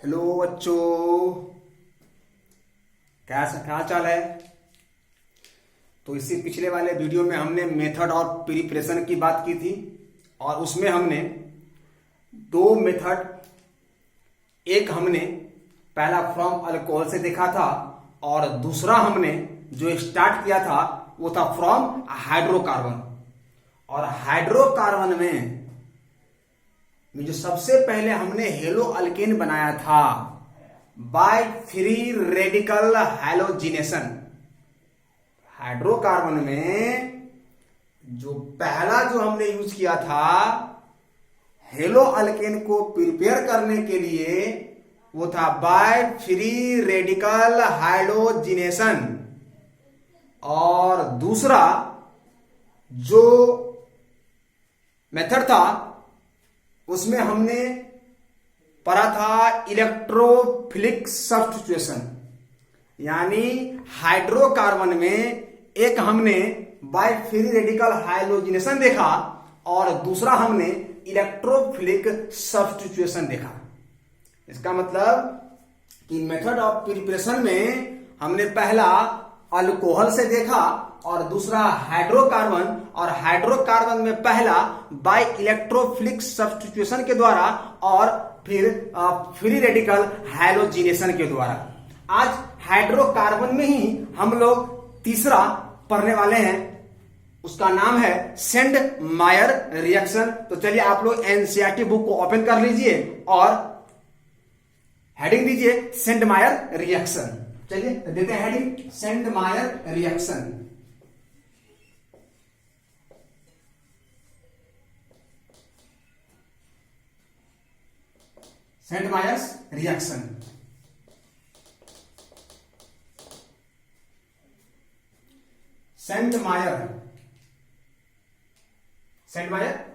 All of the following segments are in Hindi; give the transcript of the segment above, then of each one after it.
हेलो बच्चों, क्या क्या चाल है। तो इससे पिछले वाले वीडियो में हमने मेथड और प्रिपरेशन की बात की थी और उसमें हमने दो मेथड, एक हमने पहला फ्रॉम अल्कोहल से देखा था और दूसरा हमने जो स्टार्ट किया था वो था फ्रॉम हाइड्रोकार्बन। और हाइड्रोकार्बन में जो सबसे पहले हमने हेलो अल्केन बनाया था by free radical halogenation. Hydrocarbon में जो पहला जो हमने यूज किया था हेलो अल्केन को प्रिपेयर करने के लिए वो था बाय फ्री रेडिकल हैलोजिनेशन। और दूसरा जो मेथड था उसमें हमने पढ़ा था इलेक्ट्रोफिलिक सब्स्टिट्यूशन, यानी हाइड्रोकार्बन में एक हमने बाय फ्री रेडिकल हाइलोजिनेशन देखा और दूसरा हमने इलेक्ट्रोफिलिक सब्स्टिट्यूशन देखा। इसका मतलब कि मेथड ऑफ प्रिपरेशन में हमने पहला अल्कोहल से देखा और दूसरा हाइड्रोकार्बन, और हाइड्रोकार्बन में पहला बाय इलेक्ट्रोफिलिक सब्स्टिट्यूशन के द्वारा और फिर फ्री रेडिकल हैलोजिनेशन के द्वारा। आज हाइड्रोकार्बन में ही हम लोग तीसरा पढ़ने वाले हैं, उसका नाम है सेंड मायर रिएक्शन। तो चलिए आप लोग एनसीईआरटी बुक को ओपन कर लीजिए और हेडिंग दीजिए सेंड मायर रिएक्शन। चलिए देते हैं heading Sandmeyer reaction. Sandmeyer's reaction. Sandmeyer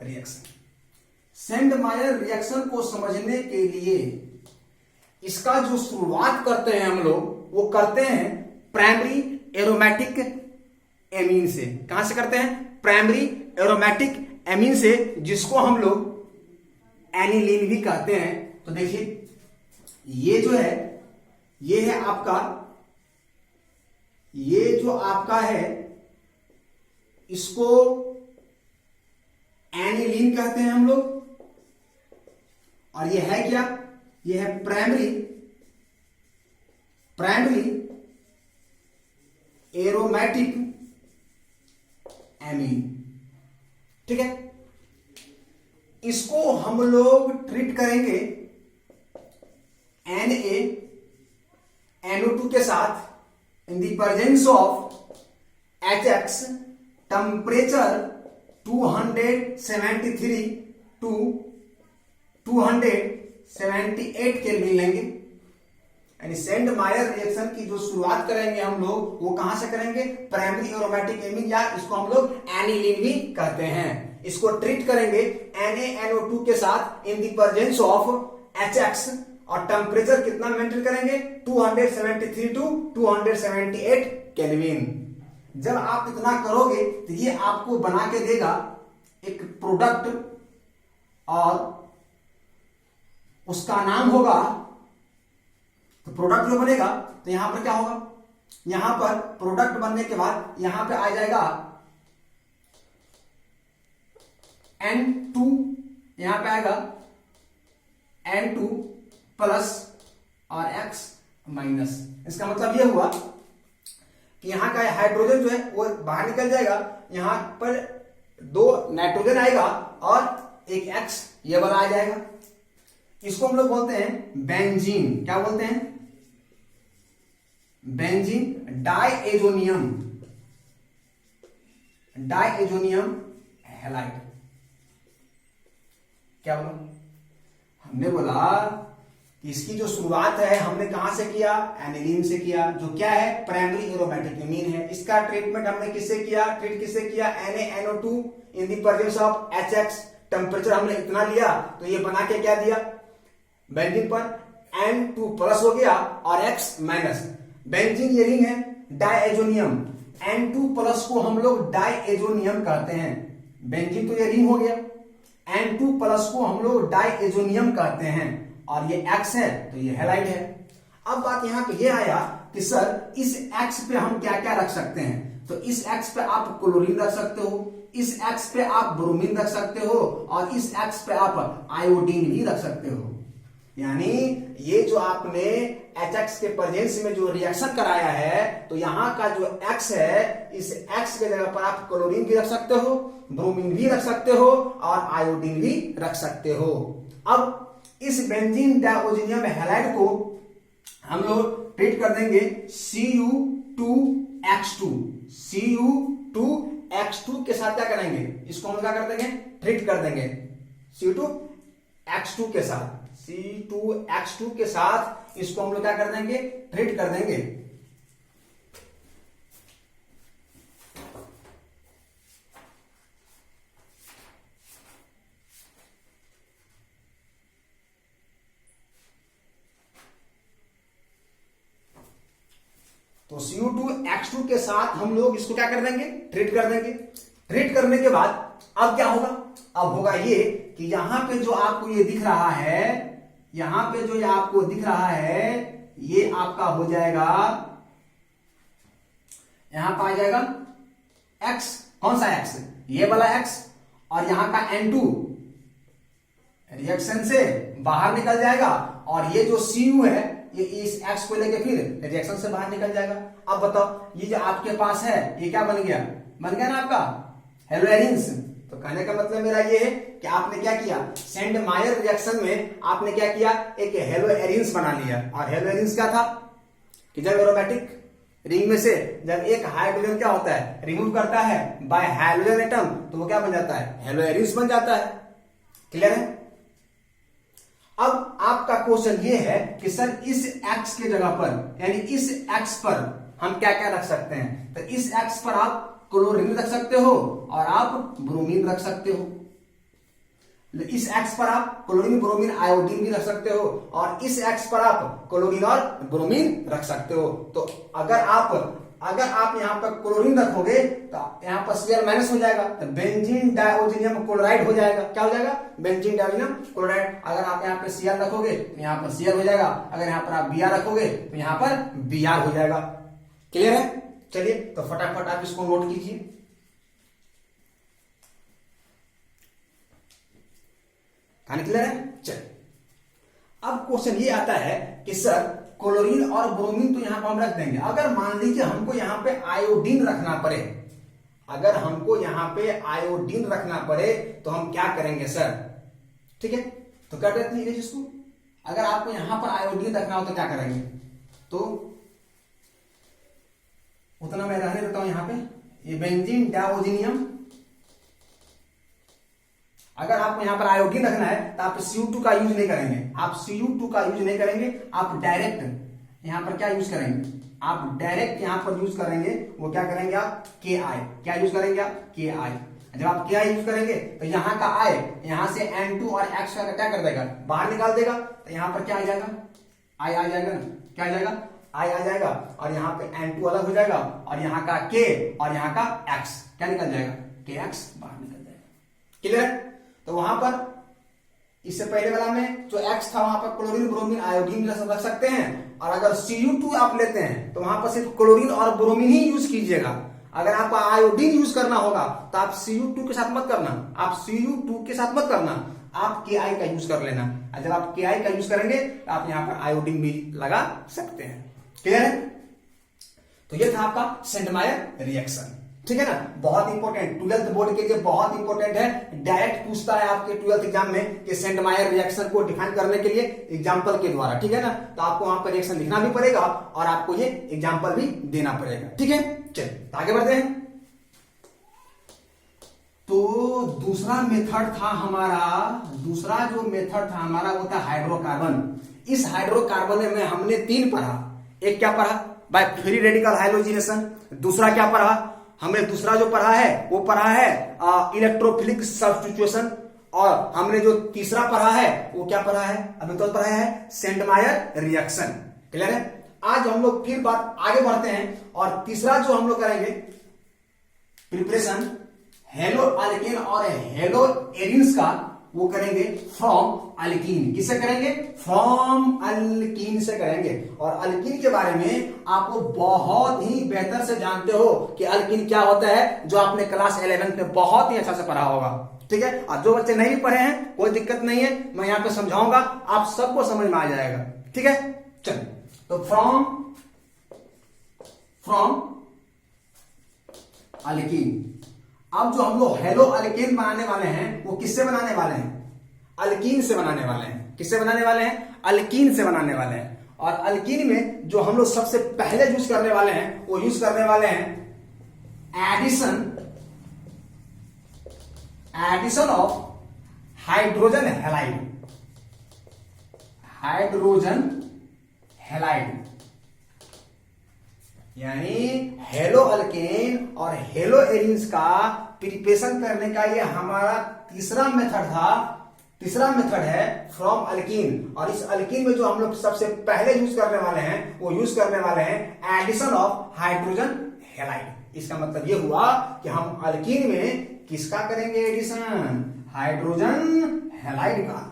reaction. Sandmeyer reaction को समझने के लिए इसका जो शुरुआत करते हैं हम लोग वो करते हैं प्राइमरी एरोमेटिक एमीन से। कहां से करते हैं? प्राइमरी एरोमेटिक एमीन से, जिसको हम लोग एनिलीन भी कहते हैं। तो देखिए ये जो है ये है आपका, ये जो आपका है इसको एनिलीन कहते हैं हम लोग। और ये है क्या? ये है प्राइमरी एरोमेटिक एमीन। ठीक है, इसको हम लोग ट्रीट करेंगे NaNO2 के साथ in the presence of HX, temperature 273 to 278 kelvin लेंगे। यानी सेंड मायर रिएक्शन की जो शुरुआत करेंगे हम लोग वो कहां से करेंगे? प्राइमरी एरोमेटिक एमीन, या इसको हम लोग एनिलीन भी कहते हैं। इसको ट्रीट करेंगे NaNO2 के साथ in the presence of HX और टेम्परेचर कितना मेंटेन करेंगे? 273 टू 278 केल्विन। जब आप इतना करोगे तो ये आपको बना के देगा एक प्रोडक्ट और उसका नाम होगा, तो प्रोडक्ट जो बनेगा तो यहां पर क्या होगा? यहां पर प्रोडक्ट बनने के बाद यहां पे आ जाएगा N2, यहां पे आएगा N2 प्लस और X माइनस। इसका मतलब ये हुआ कि यहां का हाइड्रोजन जो है वो बाहर निकल जाएगा, यहां पर 2 नाइट्रोजन आएगा और एक X ये वाला आ जाएगा। इसको हम लोग बोलते हैं बेंजीन। क्या बोलते हैं? Benzene diazonium halide. क्या बोला? हमने बोला कि इसकी जो शुरुआत है हमने कहां से किया? एनिलीन से किया, जो क्या है? प्राइमरी एरोमेटिक एमीन है। इसका ट्रीटमेंट हमने किससे किया? NaNO2 in the presence of HX, temperature हमने इतना लिया तो ये बना के क्या दिया? बेंजीन पर N2 प्लस हो गया और X माइनस। बेंजीन ये रिंग है डाइएजोनियम, N2 प्लस को हम लोग डाइएजोनियम कहते हैं। बेंजीन तो ये रिंग हो गया, N2 प्लस को हम लोग डाइएजोनियम कहते हैं और ये X है तो ये हैलाइड है। अब बात यहाँ पे ये आया कि सर इस X पे हम क्या क्या रख सकते हैं, तो इस X पे आप क्लोरीन रख सकते हो, इस X पे आप ब्रोमीन रख सकते हो और इस X पे आप आयोडीन भी रख सकते हो। यानी ये जो आपने HX के प्रेजेंस में जो रिएक्शन कराया है तो यहाँ का जो X है, इस X के जगह पर आप क्लोरीन भी रख सकते हो, ब्रोमीन भी रख सकते हो और आयोडीन भी रख सकते हो। अब इस बेंजीन डाइओजीनियम हैलाइड को हम लोग ट्रीट कर देंगे Cu2X2। Cu2X2 के साथ क्या करेंगे, इसको हम क्या कर देंगे, ट्रीट कर देंगे Cu2X2 के साथ। C2H2 के साथ इसको हम लोग क्या कर देंगे, ट्रीट कर देंगे। तो Cu2H2 के साथ हम लोग इसको क्या कर देंगे, ट्रीट कर देंगे। ट्रीट करने के बाद अब क्या होगा, अब होगा ये कि यहां पे जो आपको ये दिख रहा है, यहां पे जो ये आपको दिख रहा है ये आपका हो जाएगा, यहां पर आ जाएगा X। कौन सा X, ये वाला X, और यहां का N2 रिएक्शन से बाहर निकल जाएगा और ये जो Cu है ये इस X को लेके फिर रिएक्शन से बाहर निकल जाएगा। अब बताओ ये जो आपके पास है ये क्या बन गया, बन गया ना आपका हेलोएरिन्स। तो कहने का मतलब मेरा ये है कि आपने क्या किया, सेंडमायर रिएक्शन में आपने क्या किया, एक हेलोएरिन्स बना लिया। और हेलोएरिन्स क्या था कि जब एरोमेटिक रिंग में से जब एक हाइड्रोजन क्या होता है, रिमूव करता है बाय हाइड्रोजन एटम, तो वो क्या बन जाता है, हेलोएरिन्स बन जाता है। क्लियर है। अब आपका क्वेश्चन ये है कि सर इस X के जगह पर, यानी इस X पर हम क्या क्या रख सकते हैं, तो इस X पर आप क्लोरीन रख सकते हो और आप ब्रोमीन रख सकते हो। इस X पर आप क्लोरीन ब्रोमीन आयोडीन भी रख सकते हो और इस X पर आप क्लोरीन और ब्रोमीन रख सकते हो। तो अगर आप यहाँ पर क्लोरीन रखोगे तो यहाँ पर Cl माइनस हो जाएगा, तो बेंजीन डाइओजीनियम क्लोराइड हो जाएगा। क्या हो जाएगा, बेंजीन डाइओजीनियम क्लोराइड। अगर आप यहाँ पे Cl रखोगे तो यहाँ पर Cl हो जाएगा, अगर यहाँ पर आप Br रखोगे तो यहाँ पर Br हो जाएगा। क्लियर है। चलिए तो फटाफट आप इसको नोट कीजिए। कहानी क्लियर है। चलिए अब क्वेश्चन ये आता है कि सर क्लोरीन और ब्रोमीन तो यहां पर हम रख देंगे, अगर मान लीजिए हमको यहां पे आयोडीन रखना पड़े, अगर हमको यहां पे आयोडीन रखना पड़े तो हम क्या करेंगे सर। ठीक है, तो कर देते हैं इसको। अगर आपको यहां पर आयोडीन रखना हो तो क्या करेंगे, तो उतना मैं रहने देता हूं यहां पे, ये बेंजीन डाइओजीनियम। अगर आपको यहां पर आयोडीन रखना है तो आप Cu2 का यूज नहीं करेंगे, आप Cu2 का यूज नहीं करेंगे, आप डायरेक्ट यहां पर क्या यूज करेंगे, आप डायरेक्ट यहां पर यूज करेंगे, वो क्या करेंगे आप Ki। क्या यूज करेंगे आप Ki। जब आप Ki यूज करेंगे तो यहाँ का I यहां से N2 और X का क्या कर देगा, बाहर निकाल देगा। तो यहां पर क्या आ जाएगा, I आ जाएगा ना, क्या आ जाएगा, I आ जाएगा और यहाँ पे N2 अलग हो जाएगा और यहाँ का K और यहाँ का X क्या निकल जाएगा, KX बाहर निकल जाएगा। क्लियर है। तो वहां पर इससे पहले वाला में जो X था वहां पर क्लोरीन ब्रोमीन आयोडीन रख सकते हैं, और अगर Cu2 आप लेते हैं तो वहां पर सिर्फ क्लोरीन और ब्रोमीन ही यूज कीजिएगा। अगर आपको आयोडीन यूज करना होगा तो आप Cu2 के साथ मत करना, आप Cu2 के साथ मत करना, आप Ki का यूज कर लेना। जब आप Ki का यूज करेंगे तो आप यहाँ पर आयोडीन भी लगा सकते हैं। क्लियर है। तो ये था आपका सेंडमायर रिएक्शन। ठीक है ना, बहुत इंपॉर्टेंट, 12th बोर्ड के लिए बहुत इंपॉर्टेंट है। डायरेक्ट पूछता है आपके 12th एग्जाम में कि सेंडमायर रिएक्शन को डिफाइन करने के लिए एग्जांपल के द्वारा। ठीक है ना, तो आपको वहां पर रिएक्शन लिखना भी पड़ेगा और आपको ये एग्जांपल भी देना पड़ेगा। ठीक है, चलिए आगे बढ़ते हैं। तो दूसरा मेथड था हमारा, दूसरा जो मेथड था हमारा वो था हाइड्रोकार्बन। इस हाइड्रोकार्बन में हमने 3 पढ़ा। एक क्या पढ़ा, बाय फ्री रेडिकल हाइड्रोजनेशन। दूसरा क्या पढ़ा हमने, दूसरा जो पढ़ा है वो पढ़ा है इलेक्ट्रोफिलिक सब्स्टिट्यूशन। और हमने जो तीसरा पढ़ा है वो क्या पढ़ा है, अभी तो पढ़ा है सेंडमायर रिएक्शन। क्लियर है। आज हम लोग फिर बात आगे बढ़ते हैं और तीसरा जो हम लोग करेंगे प्रिपरेशन हेलो अल्केन और हेलो एरिन्स का, वो करेंगे फ्रॉम अल्कीन। किससे करेंगे? फ्रॉम अल्कीन से करेंगे। और अल्कीन के बारे में आपको बहुत ही बेहतर से जानते हो कि अल्कीन क्या होता है, जो आपने क्लास 11 में बहुत ही अच्छा से पढ़ा होगा। ठीक है, और जो बच्चे नहीं पढ़े हैं कोई दिक्कत नहीं है, मैं यहाँ पे समझाऊंगा, आप सबको समझ में आ जाएगा। ठीक है, चलिए तो फ्रॉम अल्कीन। अब जो हम लोग हेलो अल्कीन बनाने वाले हैं वो किससे बनाने वाले हैं? अल्कीन से बनाने वाले हैं। किससे बनाने वाले हैं? अल्कीन से बनाने वाले हैं। और अल्कीन में जो हम लोग सबसे पहले यूज करने वाले हैं वो यूज करने वाले हैं addition of hydrogen halide. Hydrogen halide यानी हेलो अल्केन और हेलो एरिन्स का प्रिपरेशन करने का ये हमारा तीसरा मेथड था। तीसरा मेथड है फ्रॉम अल्कीन। और इस अल्कीन में जो हम लोग सबसे पहले यूज करने वाले हैं वो यूज करने वाले हैं एडिशन ऑफ हाइड्रोजन हैलाइड। इसका मतलब ये हुआ कि हम अल्कीन में किसका करेंगे एडिशन? हाइड्रोजन हैलाइड का।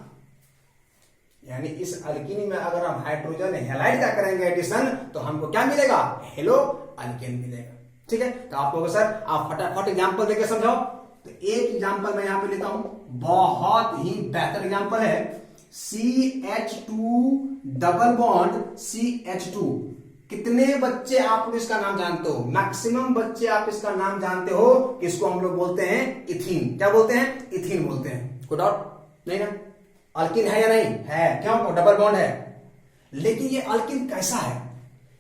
यानी इस अल्कीन में अगर हम हाइड्रोजन हैलाइड का करेंगे एडिशन तो हमको क्या मिलेगा? हेलो अल्केन मिलेगा। ठीक है, तो आप लोग सर आप फटाफट एग्जांपल देके समझाओ। तो एक एग्जांपल मैं यहां पे लेता हूं, बहुत ही बेहतर एग्जांपल है। CH2 double bond CH2। कितने बच्चे आप लोग इसका नाम जानते हो? मैक्सिमम बच्चे आप इसका नाम जानते हो कि इसको हम लोग बोलते हैं इथीन। क्या बोलते हैं? इथीन बोलते हैं। कोई डाउट नहीं ना? अल्किन है या नहीं है? क्यों? डबल बॉन्ड है। लेकिन ये अल्किन कैसा है?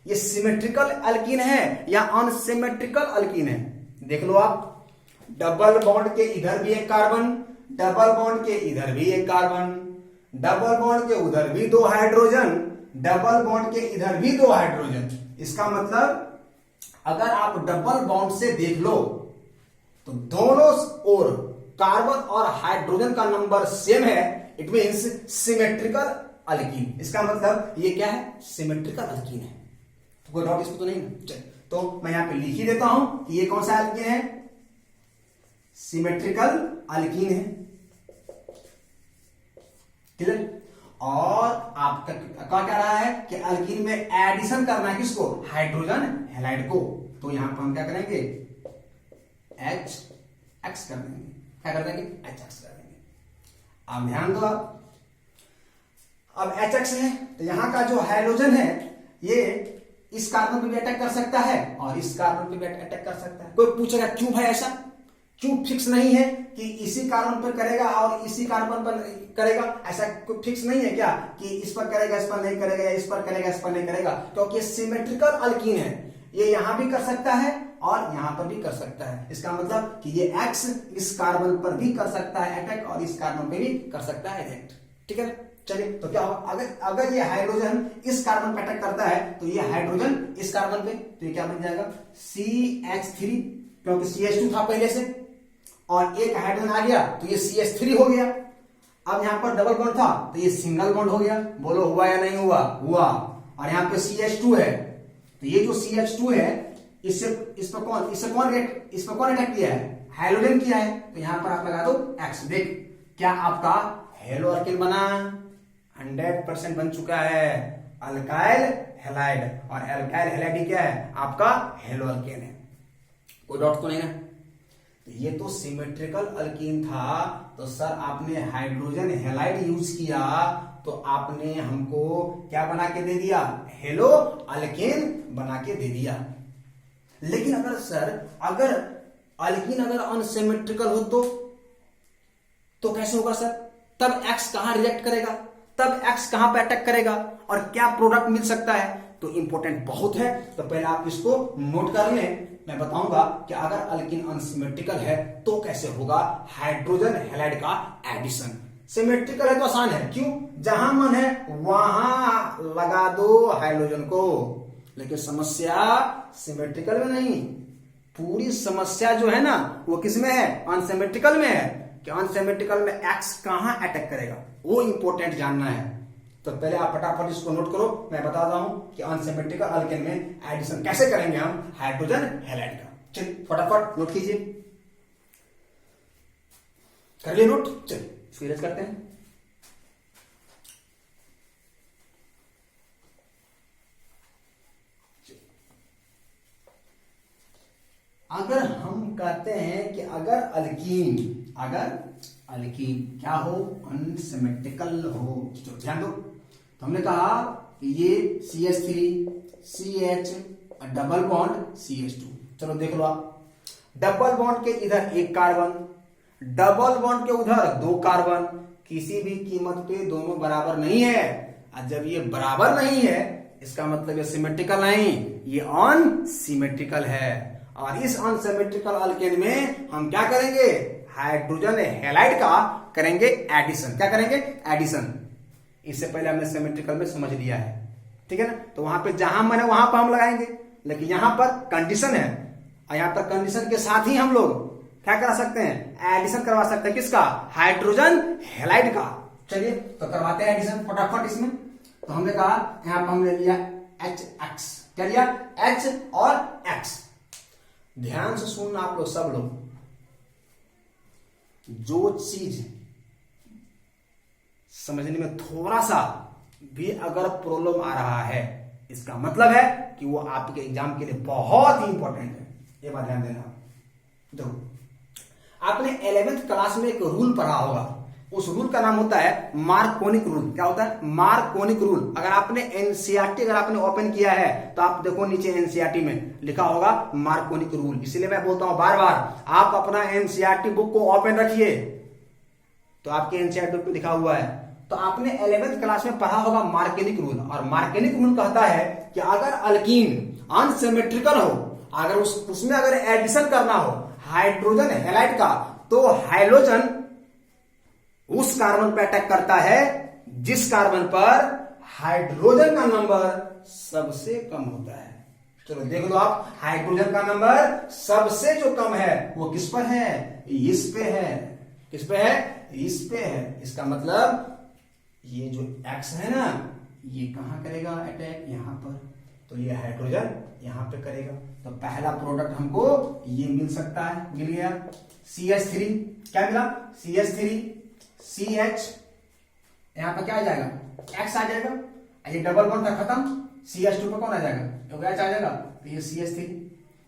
ये सिमेट्रिकल अल्किन है या अनसिमेट्रिकल अल्किन है? देख लो आप, डबल बॉन्ड के इधर भी एक कार्बन, डबल बॉन्ड के इधर भी एक कार्बन, डबल बॉन्ड के उधर भी 2 हाइड्रोजन, डबल बॉन्ड के इधर भी 2 हाइड्रोजन। इसका मतलब अगर आप डबल बॉन्ड से देख लो तो दोनों ओर कार्बन और हाइड्रोजन का नंबर सेम है। It means symmetrical alkyne. इसका मतलब ये क्या है? सिमेट्रिकल अल्कीन है। तो कोई डाउट इसको तो नहीं ना? चलिए तो मैं यहां पे लिख ही देता हूं कि ये कौन सा अल्कीन है? सिमेट्रिकल अल्कीन है। क्लियर? और आपका क्या रहा है कि अल्कीन में एडिशन करना है किसको? हाइड्रोजन हैलाइड को। तो यहां पर हम क्या करेंगे? HX कर देंगे। क्या कर देंगे? HX कर देंगे। अब ध्यान दो आप, अब HX है तो यहां का जो हाइड्रोजन है ये इस कार्बन पे भी अटैक कर सकता है और इस कार्बन पे भी अटैक कर सकता है। कोई पूछेगा क्यों भाई ऐसा? क्यों फिक्स नहीं है कि इसी कार्बन पर करेगा और इसी कार्बन पर करेगा? ऐसा कोई फिक्स नहीं है क्या कि इस पर करेगा इस पर नहीं करेगा, या इस पर करेगा इस पर नहीं करेगा? क्योंकि सिमेट्रिकल अल्कीन है, ये यहां भी कर सकता है और यहां पर भी कर सकता है। इसका मतलब कि ये X इस कार्बन पर भी कर सकता है अटैक और इस कार्बन पर भी कर सकता है अटैक। ठीक है, चलिए तो क्या होगा? अगर ये हाइड्रोजन इस कार्बन पर अटैक करता है तो ये हाइड्रोजन इस कार्बन पे, तो ये क्या बन जाएगा? CH3, क्योंकि CH2 था पहले से और एक हाइड्रोजन आ गया तो ये CH3 हो गया। अब यहां पर डबल बॉन्ड था तो ये सिंगल बॉन्ड हो गया। बोलो हुआ या नहीं हुआ? हुआ। और यहां पे CH2 है तो ये जो CH2 है इस पर कौन अटैक किया है? हाइड्रोजन किया है। तो यहां पर आप लगा दो X। देख क्या आपका हेलो अल्किन बना? 100% बन चुका है अल्काइल हैलाइड। और अल्काइल हैलाइड क्या है? आपका हेलो अल्केन है। कोई डाउट तो नहीं ना? तो ये तो सिमेट्रिकल अल्कीन था। तो सर आपने हाइड्रोजन हैलाइड यूज किया तो आपने हमको क्या बना के दे दिया? हेलो अल्केन बना के दे दिया। लेकिन अगर सर अगर अल्कीन अगर अनसिमेट्रिकल हो तो कैसे होगा सर? तब X कहां रिएक्ट करेगा? तब X कहां पे अटैक करेगा और क्या प्रोडक्ट मिल सकता है? तो इंपॉर्टेंट बहुत है, तो पहले आप इसको नोट कर लें। मैं बताऊंगा कि अगर अल्कीन अनसिमेट्रिकल है तो कैसे होगा हाइड्रोजन हैलाइड का एडिशन। सिमेट्रिकल है तो आसान है, क्यों? जहां मन है वहां लगा दो हाइड्रोजन को। लेकिन समस्या सिमेट्रिकल में नहीं, पूरी समस्या जो है ना वो किसमें है? अनसिमेट्रिकल में है। कि अनसिमेट्रिकल में X कहां अटैक करेगा वो इंपॉर्टेंट जानना है। तो पहले आप फटाफट इसको नोट करो। मैं बताता हूं कि अनसिमेट्रिकल अल्केन में एडिशन कैसे करेंगे हम हाइड्रोजन हैलाइड का। चलिए फटाफट नोट कीजिए। कर लिए नोट? चलिए इसको इरेज करते हैं। अगर हम कहते हैं कि अगर अल्कीन क्या हो, अनसिमेट्रिकल हो, तो ध्यान दो, तो हमने कहा कि ये CH3 CH double bond CH2। चलो देख लो आप, डबल बॉन्ड के इधर एक कार्बन, डबल बॉन्ड के उधर दो कार्बन, किसी भी कीमत पे दोनों बराबर नहीं है। और जब ये बराबर नहीं है इसका मतलब ये सिमेट्रिकल नहीं, ये अनसिमेट्रिकल है। और इस अनसिमेट्रिकल अल्केन में हम क्या करेंगे, हाइड्रोजन हैलाइड का करेंगे एडिशन। क्या करेंगे, एडिशन। इससे पहले हमने सिमेट्रिकल में समझ लिया है, ठीक है ना। तो वहां पे जहां मन है वहां पर हम लगाएंगे, लेकिन यहां पर कंडीशन है, और यहां पर कंडीशन के साथ ही हम लोग क्या करा सकते हैं, एडिशन करवा सकते हैं। किसका, हाइड्रोजन हैलाइड का। चलिए तो करवाते हैं एडिशन फटाफट इसमें। तो हमने कहा यहां पर हमने लिया HX, क्या लिया, H और X। ध्यान से सुनना आप लोग, सब लोग, जो चीज समझने में थोड़ा सा भी अगर प्रॉब्लम आ रहा है, इसका मतलब है कि वो आपके एग्जाम के लिए बहुत ही इंपॉर्टेंट है। ये बात ध्यान देना। देखो, आपने 11th क्लास में एक रूल पढ़ा होगा, उस रूल का नाम होता है मार्कोनिक रूल। क्या होता है, मार्कोनिक रूल। अगर आपने एनसीईआरटी अगर आपने ओपन किया है तो आप देखो नीचे एनसीईआरटी में लिखा होगा मार्कोनिक रूल। इसलिए मैं बोलता हूं बार बार, आप अपना एनसीईआरटी बुक को ओपन रखिए, तो आपके एनसीईआरटी बुक पे लिखा हुआ है। तो आपने 11th क्लास में पढ़ा होगा मार्कोनिक रूल, और मार्कोनिक रूल कहता है कि अगर अल्कीन अनसिमेट्रिकल हो, अगर उसमें अगर एडिशन करना हो हाइड्रोजन हैलाइड का, तो हाइड्रोजन उस कार्बन पर अटैक करता है जिस कार्बन पर हाइड्रोजन का नंबर सबसे कम होता है। चलो देख लो आप, हाइड्रोजन का नंबर सबसे जो कम है वो किस पर है, इस पे है। किस पे है, इस पे है। इसका मतलब ये जो X है ना, ये कहां करेगा अटैक, यहां पर। तो ये हाइड्रोजन यहां पे करेगा। तो पहला प्रोडक्ट हमको ये मिल सकता है, मिल गया CH3। क्या मिला, CH3 CH, यहां पर क्या आ जाएगा, X आ जाएगा। ये डबल बॉन्ड था खत्म, CH2 पे कौन आ जाएगा, तो H आ जाएगा। तो ये CH3,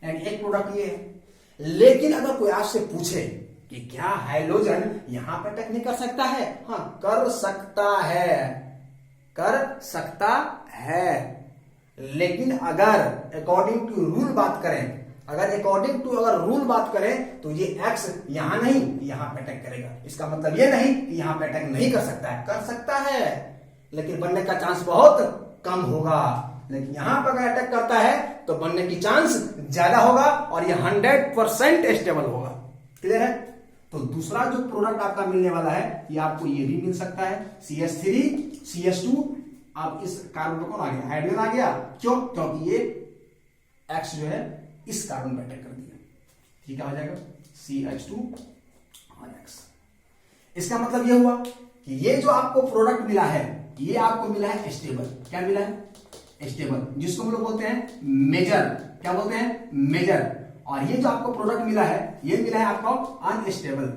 यानी एक प्रोडक्ट ये है। लेकिन अगर कोई आपसे पूछे कि क्या हाइड्रोजन यहां पर अटैक नहीं कर सकता है, हाँ कर सकता है, कर सकता है। लेकिन अगर अकॉर्डिंग टू रूल बात करें, अगर रूल बात करें, तो ये X यहां नहीं यहां पे अटैक करेगा। इसका मतलब ये नहीं कि यहां पे अटैक नहीं कर सकता है, कर सकता है, लेकिन बनने का चांस बहुत कम होगा। लेकिन यहां पर अगर अटैक करता है तो बनने की चांस ज्यादा होगा, और ये 100% स्टेबल होगा। क्लियर है। तो दूसरा जो प्रोडक्ट आपका मिलने वाला है, ये आपको ये भी मिल सकता है, CH3 CH2। अब इस कार्बन पर कौन आ गया, हाइड्रोजन आ गया। क्यों, क्योंकि ये X जो है इस कार्बन पर अटैक कर दिया। ठीक है, हो जाएगा CH2 और X। इसका मतलब ये हुआ कि ये जो आपको प्रोडक्ट मिला है, ये आपको मिला है स्टेबल। क्या मिला है, स्टेबल, जिसको हम लोग बोलते हैं मेजर। क्या बोलते हैं, मेजर। और ये जो आपको प्रोडक्ट मिला है, ये मिला है आपको अनस्टेबल।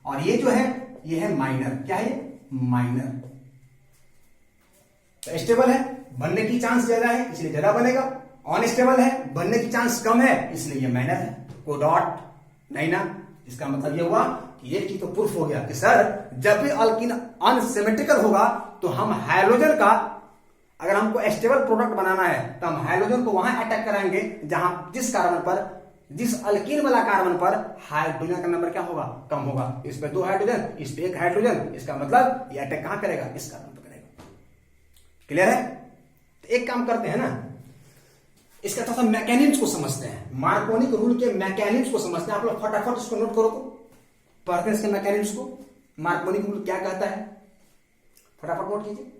और ये जो है, ये है माइनर। क्या है, माइनर। तो स्टेबल है, बनने की चांस ज्यादा है इसलिए ज्यादा बनेगा। अनस्टेबल है, बनने की चांस कम है इसलिए ये माइनर है। कोई डॉट नहीं ना। इसका मतलब ये हुआ कि एक चीज तो प्रूफ हो गया कि सर जब भी अल्कीन अनसिमेट्रिकल होगा तो हम हाइड्रोजन का, अगर हमको स्टेबल प्रोडक्ट बनाना है तो हम हाइड्रोजन को वहां अटैक कराएंगे जहां जिस कार्बन पर, जिस अल्कीन वाला कार्बन पर हाइड्रोजन का नंबर क्या होगा, कम होगा। इस पे 2 हाइड्रोजन, इस पे 1 हाइड्रोजन। इसका मतलब ये अटैक कहां करेगा, इस कार्बन पर करेगा। क्लियर है। तो एक काम करते हैं ना, इसका थोड़ा सा मैकेनिज्म को समझते हैं, मार्कोनिक रूल के मैकेनिज्म को समझते हैं। आप लोग फटाफट इसको नोट करो, तो पढ़ते हैं इसके मैकेनिज्म को। मार्कोनिक रूल क्या कहता है, फटाफट नोट कीजिए।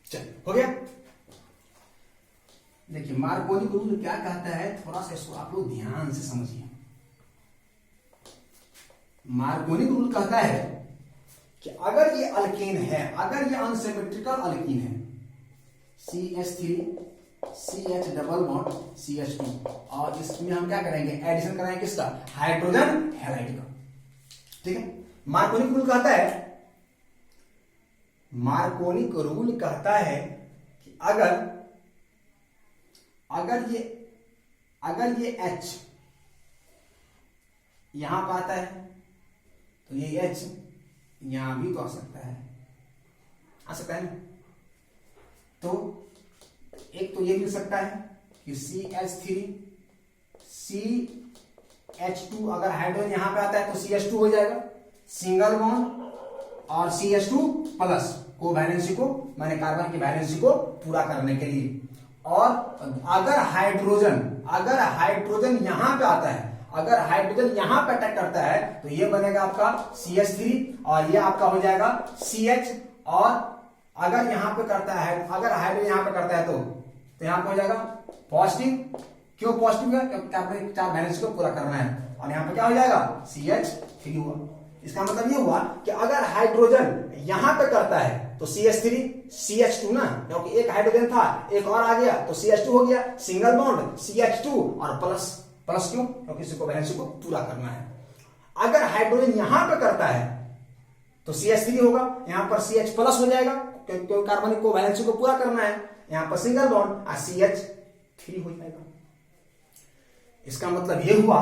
चलिए, हो गया। देखिए मार्कोनिक रूल क्या कहता है, थोड़ा सा इसको आप लोग ध्यान से समझिए। मार्कोनिक रूल कहता है कि अगर ये अल्कीन है, अगर ये अनसिमेट्रिकल अल्कीन है, CH3 CH double bond CH2, और इसमें हम क्या करेंगे, एडिशन कराएंगे किसका, हाइड्रोजन हैलाइड का। ठीक है। मार्कोनिक रूल कहता है कि अगर ये H यहां पर आता है तो ये H यहां भी तो आ सकता है ना। तो एक तो ये मिल सकता है कि CH3 CH2, अगर हाइड्रोजन यहां पे आता है तो CH2 हो जाएगा, सिंगल बॉन्ड और CH2 प्लस को वैलेंसी को, मैंने कार्बन की वैलेंसी को पूरा करने के लिए। और अगर हाइड्रोजन यहां पे आता है, अगर हाइड्रोजन यहां पे अटैक करता है तो ये बनेगा आपका CH3 और ये आपका हो जाएगा CH। और अगर यहां पे करता है, अगर हाइड्रोजन यहां पे करता है तो यहां पे हो जाएगा पॉजिटिव। क्यों पॉजिटिव है? क्योंकि आपने चार वैलेंसी को पूरा करना है। और यहां पे क्या हो जाएगा CH3 हुआ। इसका मतलब ये हुआ कि अगर हाइड्रोजन यहां पे करता है तो CH3 CH2 ना, क्योंकि एक हाइड्रोजन था एक और आ गया तो CH2 हो गया, सिंगल बॉन्ड CH2 और प्लस। क्यों? क्योंकि इसी को वैलेंसी को पूरा करना है। अगर हाइड्रोजन यहां पे करता है तो CH3 होगा, यहां पर CH प्लस हो जाएगा क्योंकि कार्बनिक को वैलेंसी को पूरा करना है, यहां पर सिंगल बॉन्ड और CH3 हो जाएगा। इसका मतलब ये हुआ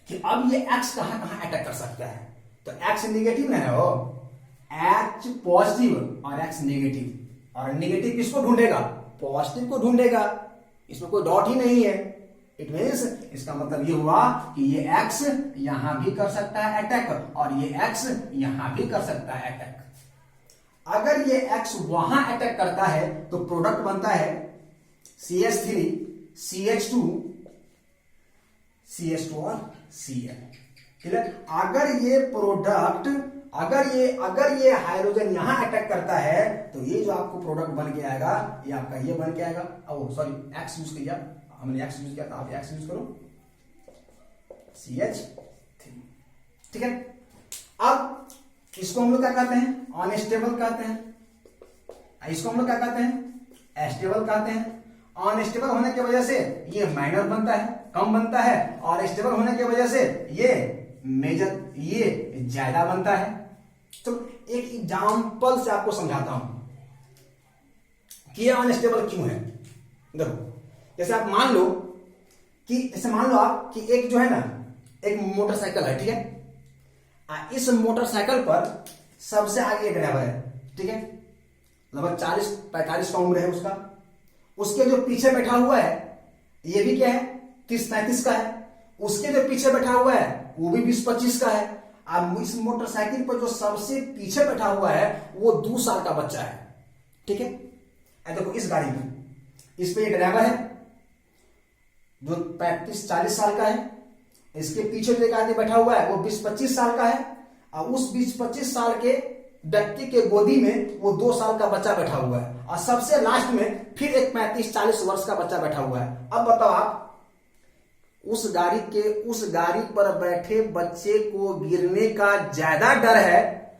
कि अब ये X कहां अटैक कर सकता है? तो X नेगेटिव ना है, वो H पॉजिटिव और X नेगेटिव। और नेगेटिव किसको ढूंढेगा? पॉजिटिव को ढूंढेगा, इसमें कोई डॉट ही नहीं है। इट मीन्स इसका मतलब ये हुआ कि ये X यहां भी कर सकता है अटैक और ये X यहां भी कर सकता है अटैक। अगर ये X वहां अटैक करता है तो प्रोडक्ट बनता है CH3 CH2 और Cl। क्लियर? अगर ये हाइड्रोजन यहां अटैक करता है तो ये जो आपको प्रोडक्ट बन के आएगा ये आपका ये बन के आएगा। सॉरी X यूज किया, हमने X यूज किया था, आप X यूज करो CH3। ठीक है। अब इसको हम लोग क्या कहते हैं? अनस्टेबल कहते हैं। इसको हम लोग क्या कहते हैं? एस्टेबल कहते हैं। अनस्टेबल होने की वजह से ये माइनर बनता है, कम बनता है, और स्टेबल होने की वजह से ये मेजर, ये ज्यादा बनता है। तो एक एग्जांपल से आपको समझाता हूं कि ये अनस्टेबल क्यों है। देखो, जैसे आप मान लो आप कि एक जो है ना, एक मोटरसाइकिल है, ठीक है। इस मोटरसाइकिल पर सबसे आगे एक ड्राइवर है, ठीक है, लगभग 40-45 का उम्र है उसका। उसके जो पीछे बैठा हुआ है ये भी क्या है, 30-35 का है। उसके जो पीछे बैठा हुआ है वो भी 20-25 का है। अब इस मोटरसाइकिल पर जो सबसे पीछे बैठा हुआ है वो 2 साल का बच्चा है, ठीक है। देखो इस गाड़ी में, इस पे एक ड्राइवर है जो 35-40 साल का है। इसके पीछे जो एक आदमी बैठा हुआ है वो 20-25 साल का है। और उस 20-25 साल के व्यक्ति के गोदी में वो 2 साल का बच्चा बैठा हुआ है। और सबसे लास्ट में फिर एक 35-40 वर्ष का बच्चा बैठा हुआ है। अब बताओ आप, उस गाड़ी पर बैठे बच्चे को गिरने का ज्यादा डर है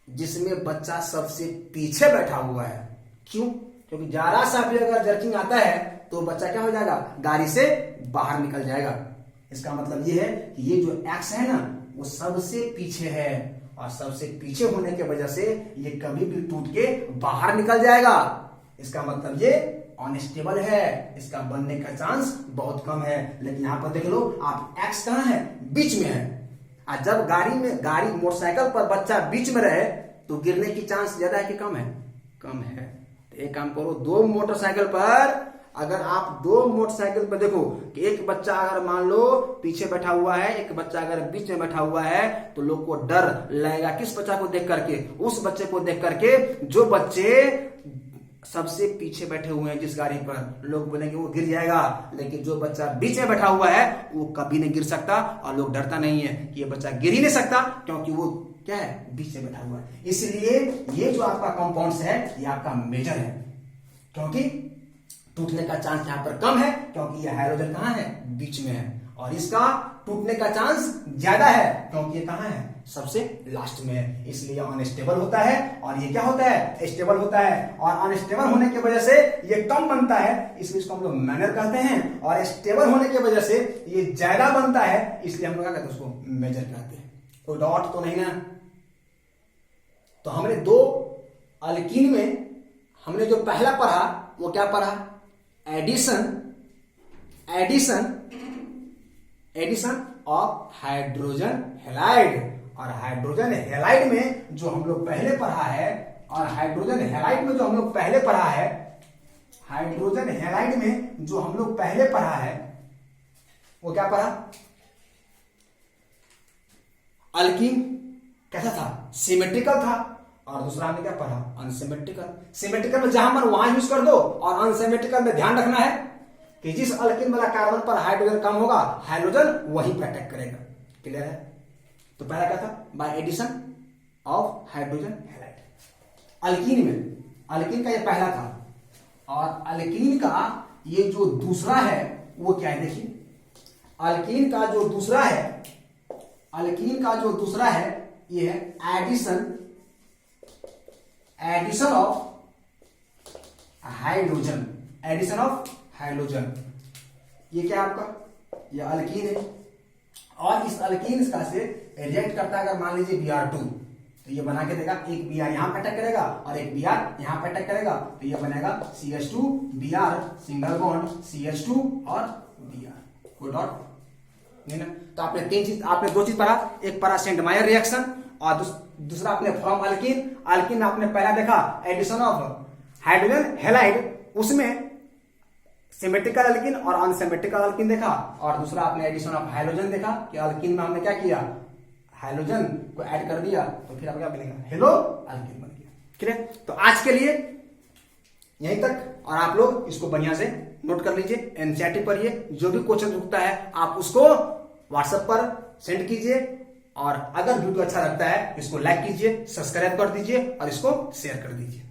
जिसमें बच्चा सबसे पीछे बैठा हुआ है। क्यों? क्योंकि जरा सा भी अगर जर्किंग आता है तो बच्चा क्या हो जाएगा, गाड़ी से बाहर निकल जाएगा। इसका मतलब ये है कि ये जो X है ना वो सबसे पीछे है, और सबसे पीछे होने की वजह से ये कभी भी टूट के बाहर निकल जाएगा। इसका मतलब ये अनस्टेबल है, इसका बनने का चांस बहुत कम है। लेकिन यहां पर देख लो आप, X कहां है, बीच में है। और जब गाड़ी मोटरसाइकिल पर बच्चा बीच में रहे तो गिरने की चांस ज्यादा है कि कम है? कम है। तो एक काम करो, 2 मोटरसाइकिल पर, अगर आप 2 मोटरसाइकिल पर देखो कि एक बच्चा अगर मान लो पीछे बैठा हुआ है, एक बच्चा अगर बीच में बैठा हुआ है, तो लोग को डर लगेगा किस बच्चा को देख करके? उस बच्चे को देख करके जो बच्चे सबसे पीछे बैठे हुए हैं जिस गाड़ी पर। लोग बोलेंगे वो गिर जाएगा, लेकिन जो बच्चा बीच में बैठा हुआ है वो कभी नहीं गिर सकता। और लोग डरता नहीं है कि ये बच्चा गिर ही नहीं सकता क्योंकि वो क्या है, बीच में बैठा हुआ है। इसलिए ये जो आपका कंपाउंड्स है ये आपका मेजर है, क्योंकि टूटने का चांस यहां पर कम है क्योंकि ये हाइड्रोजन कहां है, बीच में है। और इसका टूटने का चांस ज्यादा है क्योंकि ये कहां है, सबसे लास्ट में है। इसलिए अनस्टेबल होता है, और ये क्या होता है, स्टेबल होता है। और अनस्टेबल होने की वजह से ये कम बनता है, इसलिए इसको हम लोग माइनर कहते हैं। और स्टेबल होने की वजह से ये ज्यादा बनता है, इसलिए हम लोग क्या कहते हैं, उसको मेजर कहते हैं। कोई डॉट तो नहीं ना। तो हमने दो अल्कीन में हमने जो पहला पढ़ा वो क्या पढ़ा, एडिशन ऑफ हाइड्रोजन हैलाइड। और हाइड्रोजन हैलाइड में जो हम लोग पहले पढ़ा है, और हाइड्रोजन हैलाइड में जो हम लोग पहले पढ़ा है, हाइड्रोजन हैलाइड में जो हम लोग पहले पढ़ा है वो क्या पढ़ा, अल्कीन कैसा था, सिमेट्रिकल था। और दूसरा हमने क्या पढ़ा, अनसिमेट्रिकल। सिमेट्रिकल में जहां मन वहां यूज कर दो, और अनसिमेट्रिकल में ध्यान रखना है कि जिस अल्कीन वाला कार्बन पर हाइड्रोजन कम होगा हाइड्रोजन वही पर अटैक करेगा। क्लियर है। तो पहला क्या था, by addition of hydrogen halide. Alkene में, अल्कीन का ये पहला था, और अल्कीन का ये जो दूसरा है वो क्या है, देखिए अल्कीन का जो दूसरा है, अल्कीन का जो दूसरा है ये है addition of hydrogen, addition of hydrogen. ये क्या है आपका, ये अल्कीन है, और इस अल्कीन का से रिएक्ट करता है अगर मान लीजिए Br2, तो ये बना के देगा, एक Br यहां पे अटैक करेगा और एक Br यहां पे अटैक करेगा, तो ये बनेगा CH2 Br single bond CH2 और Br, कोई डॉट नहीं ना। तो आपने तीन चीज, आपने दो चीज पढ़ा, एक पढ़ा सेंट मायर रिएक्शन, और दूसरा आपने फ्रॉम अल्कीन। अल्कीन आपने पहला देखा एडिशन ऑफ हाइड्रोजन हैलाइड, उसमें सिमेट्रिकल अल्कीन और अनसिमेट्रिकल अल्कीन देखा, और दूसरा आपने एडिशन ऑफ हाइड्रोजन देखा कि अल्कीन में हमने क्या किया, हाइड्रोजन को ऐड कर दिया, तो फिर आपको क्या बनेगा, हेलो अल्कीन बन गया। ठीक है। तो आज के लिए यहीं तक, और आप लोग इसको बढ़िया से नोट कर लीजिए, एनसीईआरटी पढ़िए, जो भी क्वेश्चन रुकता है आप उसको व्हाट्सएप पर सेंड कीजिए, और अगर वीडियो अच्छा लगता है इसको लाइक कीजिए, सब्सक्राइब कर दीजिए और इसको शेयर कर दीजिए।